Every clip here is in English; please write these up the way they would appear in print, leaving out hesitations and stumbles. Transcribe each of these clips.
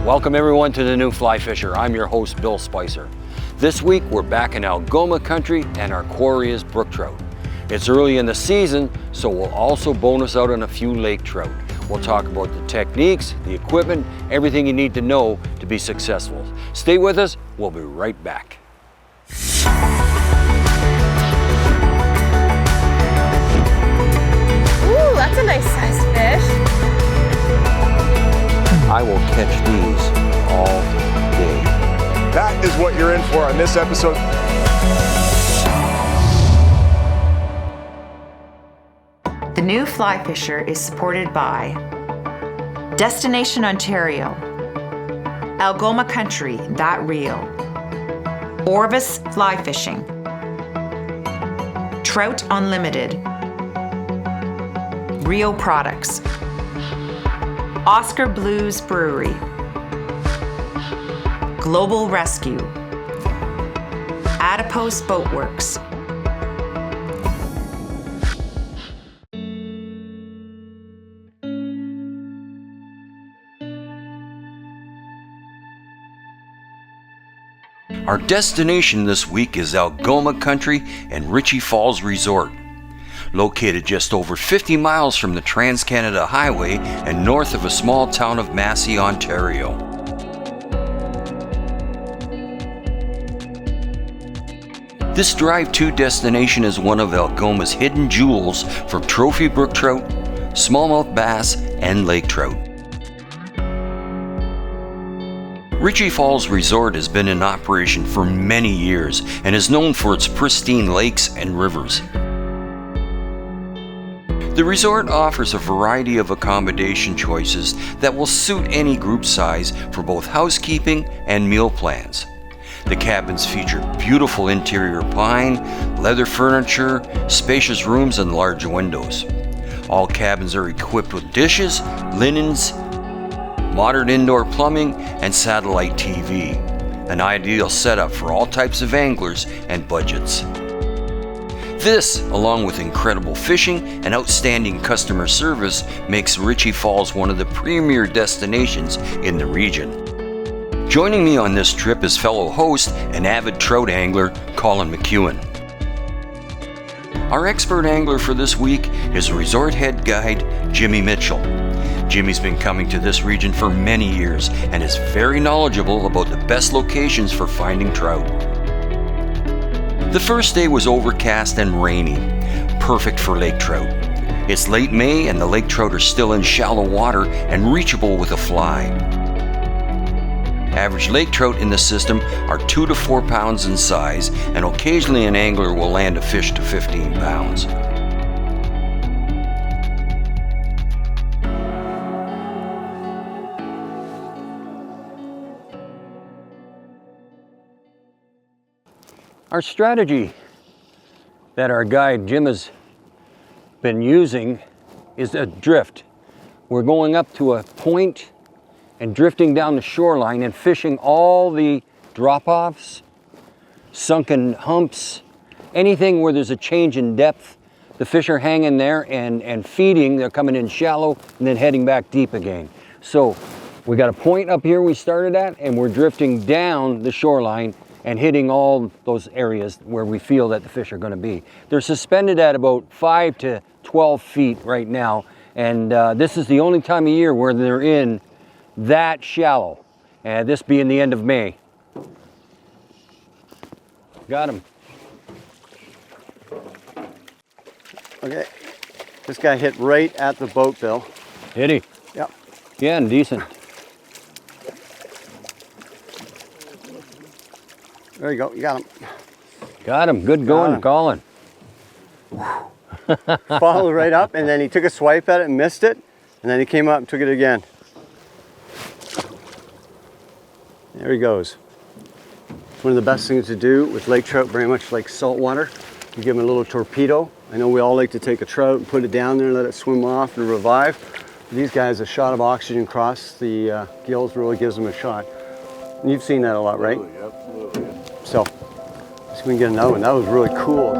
Welcome everyone to the New Fly Fisher. I'm your host, Bill Spicer. This week we're back in Algoma country and our quarry is brook trout. It's early in the season, so we'll also bonus out on a few lake trout. We'll talk about the techniques, the equipment, everything you need to know to be successful. Stay with us, we'll be right back. Ooh, that's a nice sized fish. I will catch these all day. That is what you're in for on this episode. The New Fly Fisher is supported by Destination Ontario, Algoma Country, That Real, Orvis Fly Fishing, Trout Unlimited, Rio Products, Oscar Blues Brewery, Global Rescue, Adipose Boatworks. Our destination this week is Algoma Country and Ritchie Falls Resort. Located just over 50 miles from the Trans-Canada Highway and north of a small town of Massey, Ontario. This drive-to destination is one of Algoma's hidden jewels for trophy brook trout, smallmouth bass, and lake trout. Ritchie Falls Resort has been in operation for many years and is known for its pristine lakes and rivers. The resort offers a variety of accommodation choices that will suit any group size for both housekeeping and meal plans. The cabins feature beautiful interior pine, leather furniture, spacious rooms, and large windows. All cabins are equipped with dishes, linens, modern indoor plumbing, and satellite TV, an ideal setup for all types of anglers and budgets. This, along with incredible fishing and outstanding customer service, makes Ritchie Falls one of the premier destinations in the region. Joining me on this trip is fellow host and avid trout angler, COLIN McEOWN. Our expert angler for this week is resort head guide, Jimmy Mitchell. Jimmy's been coming to this region for many years and is very knowledgeable about the best locations for finding trout. The first day was overcast and rainy, perfect for lake trout. It's late May and the lake trout are still in shallow water and reachable with a fly. Average lake trout in the system are 2 to 4 pounds in size, and occasionally an angler will land a fish to 15 pounds. Our strategy that our guide Jim has been using is a drift. We're going up to a point and drifting down the shoreline and fishing all the drop-offs, sunken humps, anything where there's a change in depth. The fish are hanging there and feeding. They're coming in shallow and then heading back deep again. So we got a point up here we started at, and we're drifting down the shoreline and hitting all those areas where we feel that the fish are going to be. They're suspended at about 5 to 12 feet right now, and this is the only time of year where they're in that shallow, and this being the end of May. Got him. Okay, this guy hit right at the boat, Bill. Hit he? Yep. Yeah, and decent. There you go, you got him. Got him, good going, Colin. Followed right up, and then he took a swipe at it and missed it, and then he came up and took it again. There he goes. It's one of the best things to do with lake trout, very much like saltwater. You give them a little torpedo. I know we all like to take a trout and put it down there and let it swim off and revive. These guys, a shot of oxygen across the gills really gives them a shot. And you've seen that a lot, right? Absolutely. So, let's see if we can get another one. That was really cool.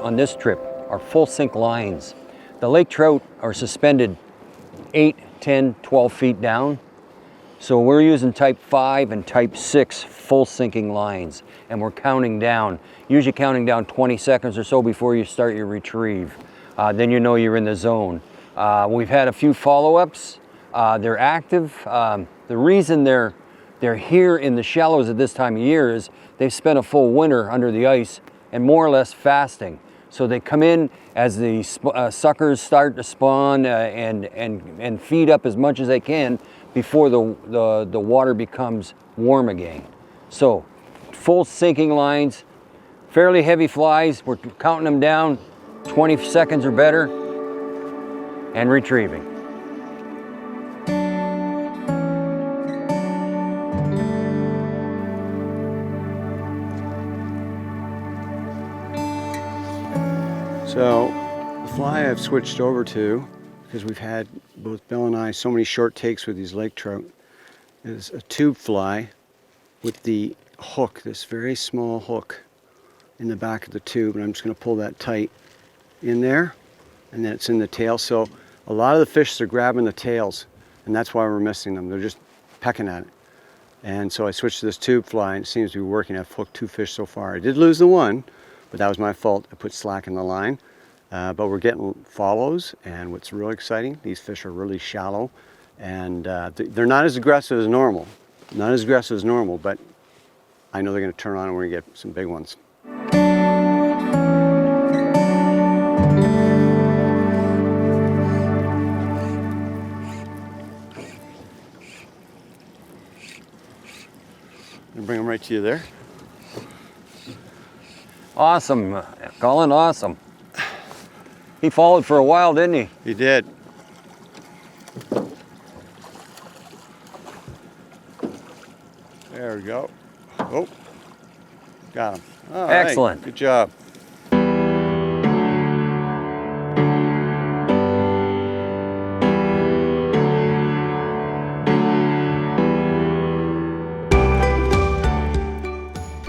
on this trip are full sink lines. The lake trout are suspended 8, 10, 12 feet down. So we're using type 5 and type 6 full sinking lines, and we're counting down, usually counting down 20 seconds or so before you start your retrieve. Then you know you're in the zone. We've had a few follow-ups. They're active. The reason they're here in the shallows at this time of year is they've spent a full winter under the ice and more or less fasting. So they come in as the suckers start to spawn and feed up as much as they can before the water becomes warm again. So full sinking lines, fairly heavy flies. We're counting them down 20 seconds or better and retrieving. So the fly I've switched over to, because we've had, both Bill and I, so many short takes with these lake trout, is a tube fly with the hook, this very small hook in the back of the tube. And I'm just going to pull that tight in there, and then it's in the tail. So a lot of the fish are grabbing the tails, and that's why we're missing them. They're just pecking at it. And so I switched to this tube fly, and it seems to be working. I've hooked 2 fish so far. I did lose the one, but that was my fault. I put slack in the line. But we're getting follows, and what's really exciting, these fish are really shallow, and they're not as aggressive as normal. Not as aggressive as normal, but I know they're going to turn on and we're going to get some big ones. And bring them right to you there. Awesome, Colin, awesome. He followed for a while, didn't he? He did. There we go. Oh, got him. All excellent. Right. Good job.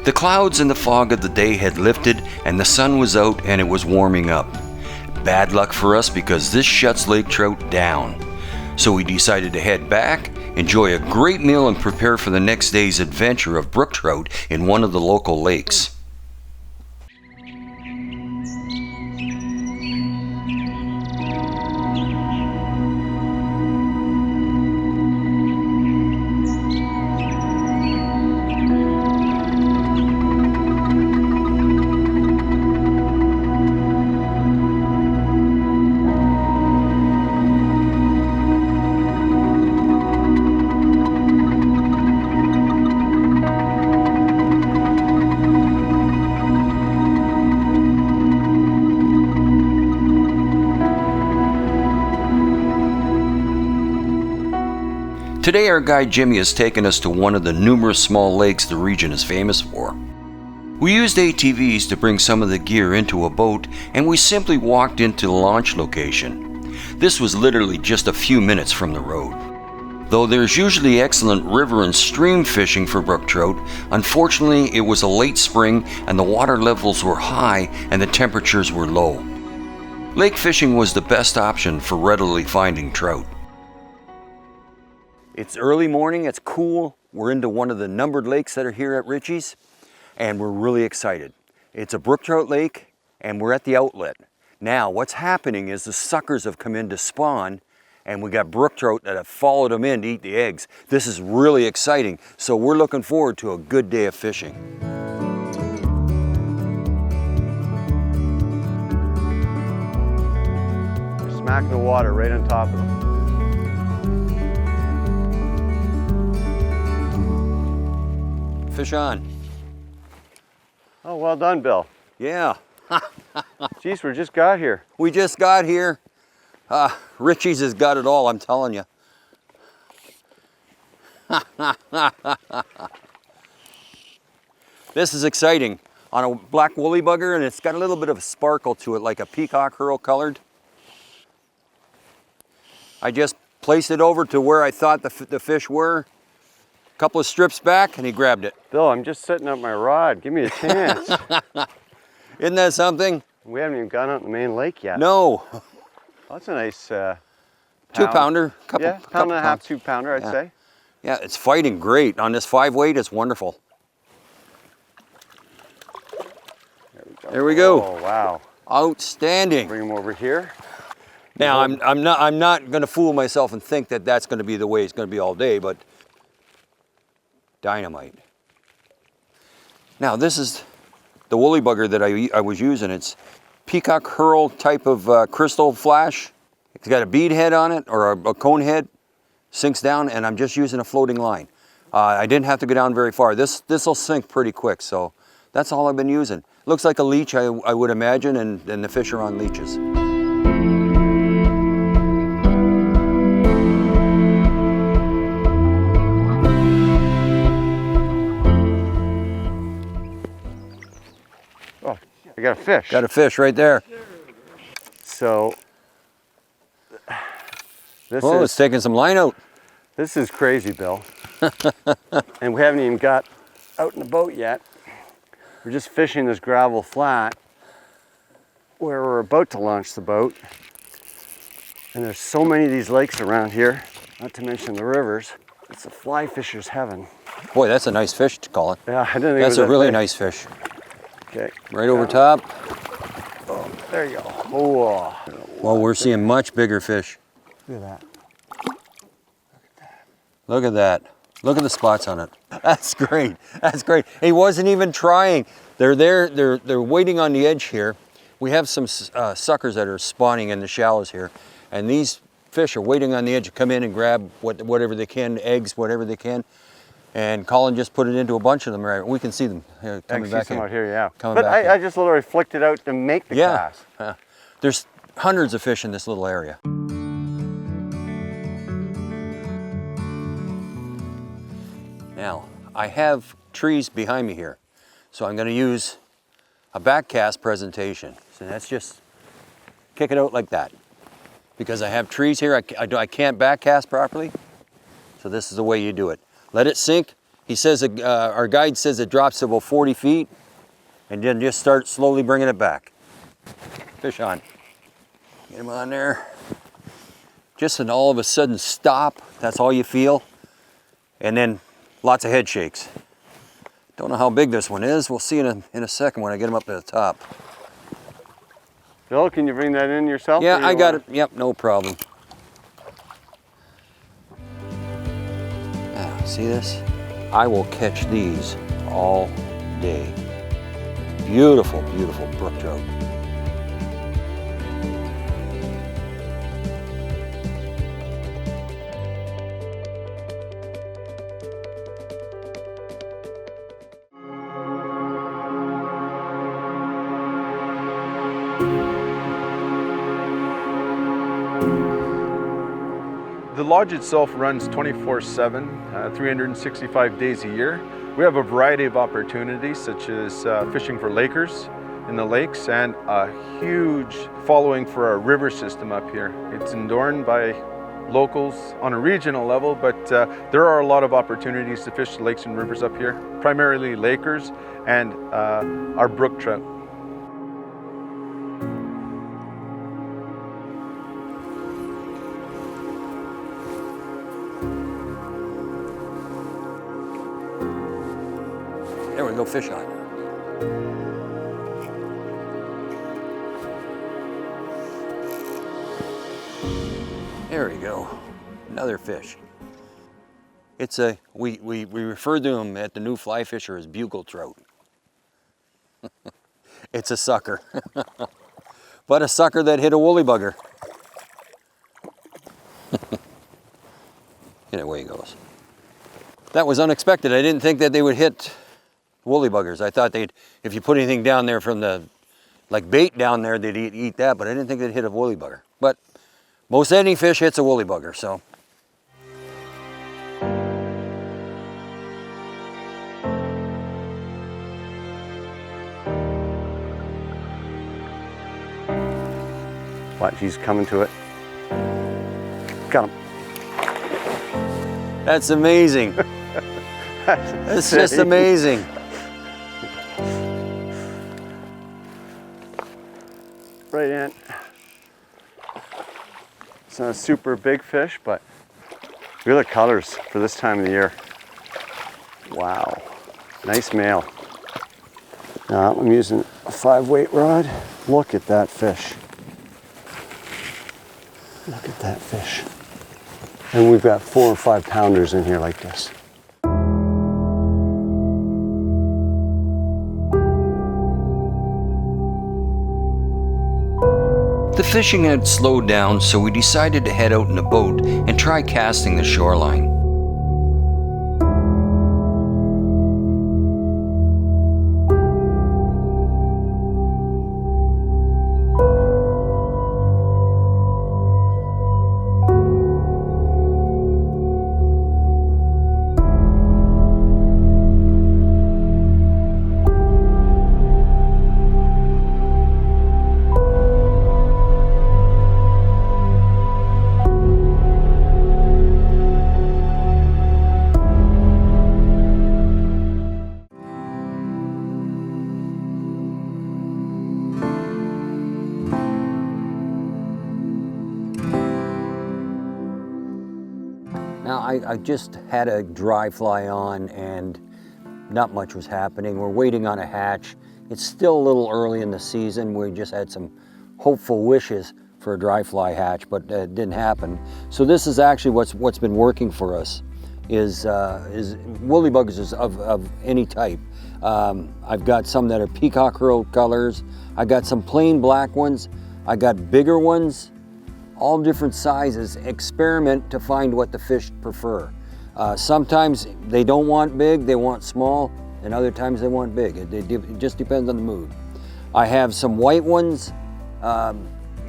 The clouds and the fog of the day had lifted and the sun was out and it was warming up. Bad luck for us because this shuts lake trout down. So we decided to head back, enjoy a great meal, and prepare for the next day's adventure of brook trout in one of the local lakes. Today our guide Jimmy has taken us to one of the numerous small lakes the region is famous for. We used ATVs to bring some of the gear into a boat, and we simply walked into the launch location. This was literally just a few minutes from the road. Though there's usually excellent river and stream fishing for brook trout, unfortunately it was a late spring and the water levels were high and the temperatures were low. Lake fishing was the best option for readily finding trout. It's early morning, it's cool. We're into one of the numbered lakes that are here at Ritchie's, and we're really excited. It's a brook trout lake, and we're at the outlet. Now, what's happening is the suckers have come in to spawn, and we got brook trout that have followed them in to eat the eggs. This is really exciting, so we're looking forward to a good day of fishing. You're smacking the water right on top of them. Fish on. Oh, well done, Bill. Yeah. Geez, we just got here. We just got here. Ritchie's has got it all, I'm telling you. This is exciting. On a black woolly bugger, and it's got a little bit of a sparkle to it, like a peacock herl colored. I just placed it over to where I thought the fish were. A couple of strips back, and he grabbed it. Bill, I'm just setting up my rod. Give me a chance. Isn't that something? We haven't even gone out in the main lake yet. No, Oh, that's a nice 2-pounder, couple, Yeah, couple pound and a half, pounds. 2-pounder, I'd Yeah. say. Yeah, it's fighting great. On this 5-weight, it's wonderful. There we go. Oh, wow. Outstanding. Bring him over here. Now, I'm not going to fool myself and think that that's going to be the way it's going to be all day, but dynamite. Now, this is the woolly bugger that I was using. It's peacock herl type of crystal flash. It's got a bead head on it, or a cone head, sinks down, and I'm just using a floating line. I didn't have to go down very far. This will sink pretty quick, so that's all I've been using. Looks like a leech, I would imagine, and the fish are on leeches. Oh, I got a fish. Got a fish right there. So, It's taking some line out. This is crazy, Bill. And we haven't even got out in the boat yet. We're just fishing this gravel flat where we're about to launch the boat. And there's so many of these lakes around here, not to mention the rivers. It's a fly fisher's heaven. Boy, that's a nice fish, Colin. Yeah, I didn't think That's it was a really big. nice fish. Okay. Right over top. Oh, there you go. Oh, Well, we're seeing much bigger fish. look at that. Look at that. Look at the spots on it. That's great. That's great. He wasn't even trying. They're there. They're waiting on the edge here. We have some suckers that are spawning in the shallows here, and these fish are waiting on the edge to come in and grab whatever they can, eggs, whatever they can. And Colin just put it into a bunch of them. Right, we can see them I coming can back see some in. out here, yeah. Coming But back I in. just literally flicked it out to make the cast. There's hundreds of fish in this little area. Now, I have trees behind me here, so I'm going to use a back cast presentation. So that's just kick it out like that. Because I have trees here, I can't back cast properly, so this is the way you do it. Let it sink. He says, our guide says it drops to about 40 feet, and then just start slowly bringing it back. Fish on. Get him on there. Just an all of a sudden stop, that's all you feel. And then lots of head shakes. Don't know how big this one is. We'll see in a second when I get him up to the top. Bill, can you bring that in yourself? Yeah, I got it. Yep, no problem. Now, see this? I will catch these all day. Beautiful, beautiful brook trout. The lodge itself runs 24/7, 365 days a year. We have a variety of opportunities, such as fishing for lakers in the lakes and a huge following for our river system up here. It's adorned by locals on a regional level, but there are a lot of opportunities to fish the lakes and rivers up here, primarily lakers and our brook trout. There we go, fish on. There we go, another fish. It's we refer to them at the new fly fisher as bugle trout. It's a sucker, but a sucker that hit a woolly bugger. And away he goes. That was unexpected. I didn't think that they would hit woolly buggers. I thought if you put anything down there from like bait down there, they'd eat that, but I didn't think they'd hit a woolly bugger. But most any fish hits a woolly bugger, so. Watch, he's coming to it. Got him. That's amazing. It's just amazing. It's not a super big fish, but look at the colors for this time of the year. Wow, nice male. Now I'm using a 5-weight rod. Look at that fish. Look at that fish. And we've got 4 or 5 pounders in here like this. The fishing had slowed down, so we decided to head out in a boat and try casting the shoreline. Now I just had a dry fly on and not much was happening. We're waiting on a hatch. It's still a little early in the season. We just had some hopeful wishes for a dry fly hatch, but it didn't happen. So this is actually what's been working for us is woolly buggers of any type. I've got some that are peacock herald colors. I got some plain black ones. I got bigger ones. All different sizes. Experiment to find what the fish prefer. Sometimes they don't want big, they want small, and other times they want big. It just depends on the mood. I have some white ones.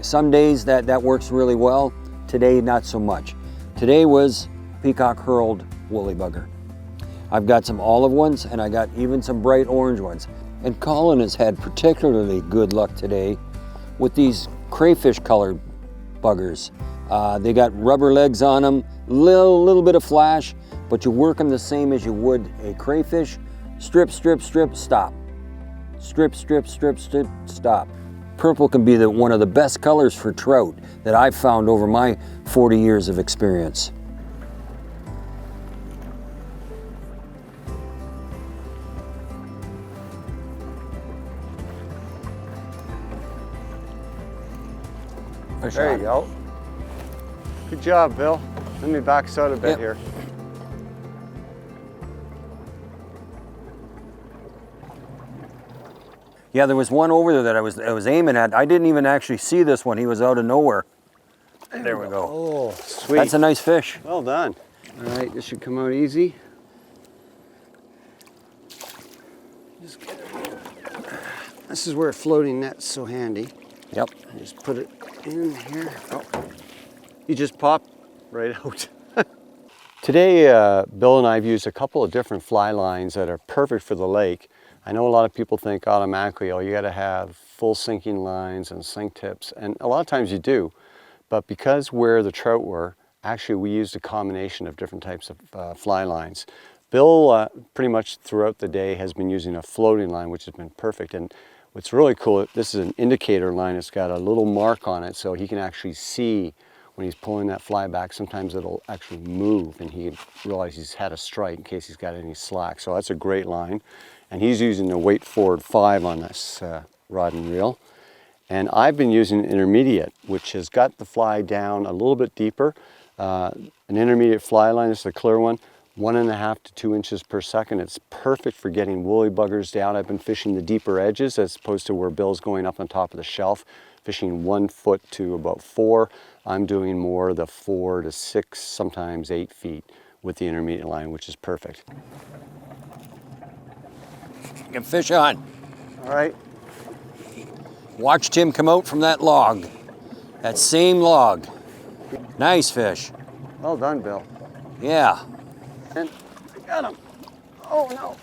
Some days that works really well. Today, not so much. Today was peacock herald woolly bugger. I've got some olive ones, and I got even some bright orange ones. And Colin has had particularly good luck today with these crayfish colored buggers. They got rubber legs on them, little bit of flash, but you work them the same as you would a crayfish. Strip, strip, strip, stop. Strip, strip, strip, strip, stop. Purple can be one of the best colors for trout that I've found over my 40 years of experience. There you go. Good job, Bill. Let me back us out a bit here. Yeah, there was one over there that I was aiming at. I didn't even actually see this one. He was out of nowhere. There we go. Oh, sweet. That's a nice fish. Well done. All right, this should come out easy. Just get it. This is where a floating net's so handy. Yep. Just put it in here. Oh, you just pop right out. Today, Bill and I have used a couple of different fly lines that are perfect for the lake. I know a lot of people think automatically, oh, you got to have full sinking lines and sink tips, and a lot of times you do. But because where the trout were, actually we used a combination of different types of fly lines. Bill, pretty much throughout the day, has been using a floating line, which has been perfect. And what's really cool, this is an indicator line. It's got a little mark on it, so he can actually see when he's pulling that fly back. Sometimes it'll actually move, and he can realize he's had a strike in case he's got any slack. So that's a great line. And he's using the weight forward 5 on this rod and reel. And I've been using intermediate, which has got the fly down a little bit deeper. An intermediate fly line, this is a clear one, 1.5 to 2 inches per second. It's perfect for getting woolly buggers down. I've been fishing the deeper edges as opposed to where Bill's going up on top of the shelf, fishing 1 foot to about 4. I'm doing more the 4 to 6, sometimes 8 feet with the intermediate line, which is perfect. Get fish on. All right. Watched him come out from that log. That same log. Nice fish. Well done, Bill. Yeah. And I got him. Oh no,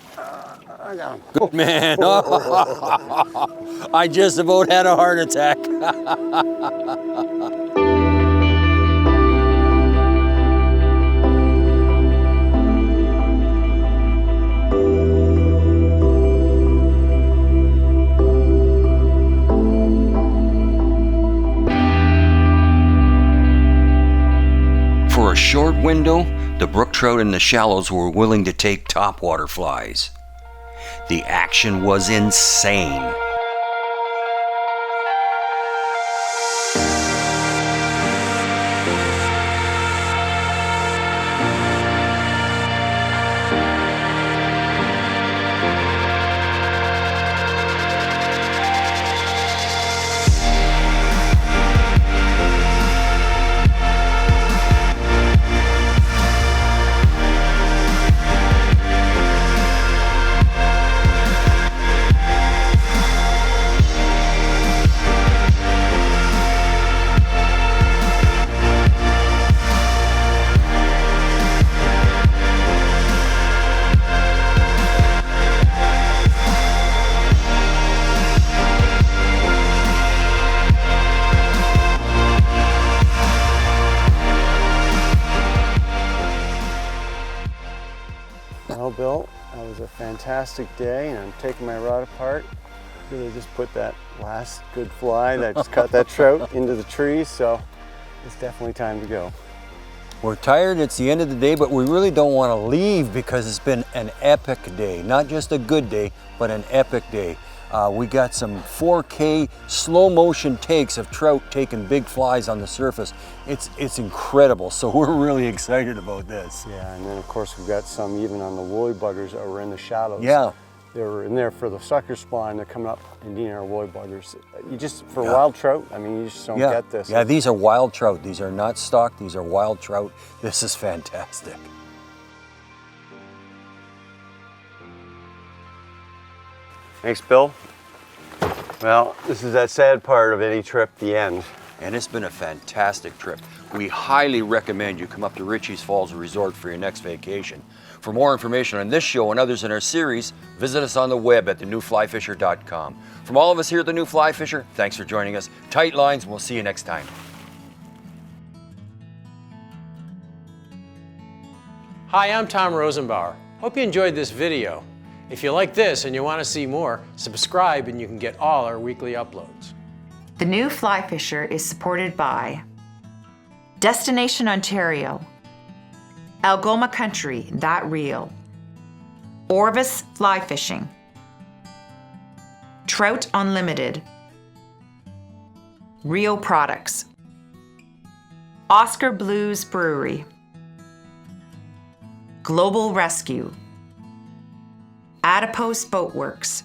I got him. Good man. I just about had a heart attack. short window, the brook trout in the shallows were willing to take topwater flies. The action was insane. Well, Bill, that was a fantastic day, and I'm taking my rod apart. Really just put that last good fly that just caught that trout into the trees, so it's definitely time to go. We're tired, it's the end of the day, but we really don't want to leave because it's been an epic day. Not just a good day, but an epic day. We got some 4K slow motion takes of trout taking big flies on the surface. It's incredible, so we're really excited about this. Yeah, and then of course we've got some even on the woolly buggers that were in the shallows. Yeah. They were in there for the sucker spawn. They're coming up and eating our woolly buggers. You just, for wild trout, I mean, you just don't get this. Yeah, these are wild trout. These are not stock, these are wild trout. This is fantastic. Thanks, Bill. Well, this is that sad part of any trip, the end. And it's been a fantastic trip. We highly recommend you come up to Ritchie's Falls Resort for your next vacation. For more information on this show and others in our series, visit us on the web at thenewflyfisher.com. From all of us here at The New Fly Fisher, thanks for joining us. Tight lines, we'll see you next time. Hi, I'm Tom Rosenbauer. Hope you enjoyed this video. If you like this and you want to see more, subscribe and you can get all our weekly uploads. The New Fly Fisher is supported by Destination Ontario, Algoma Country, That Real, Orvis Fly Fishing, Trout Unlimited, Rio Products, Oscar Blues Brewery, Global Rescue, Adipose Boatworks,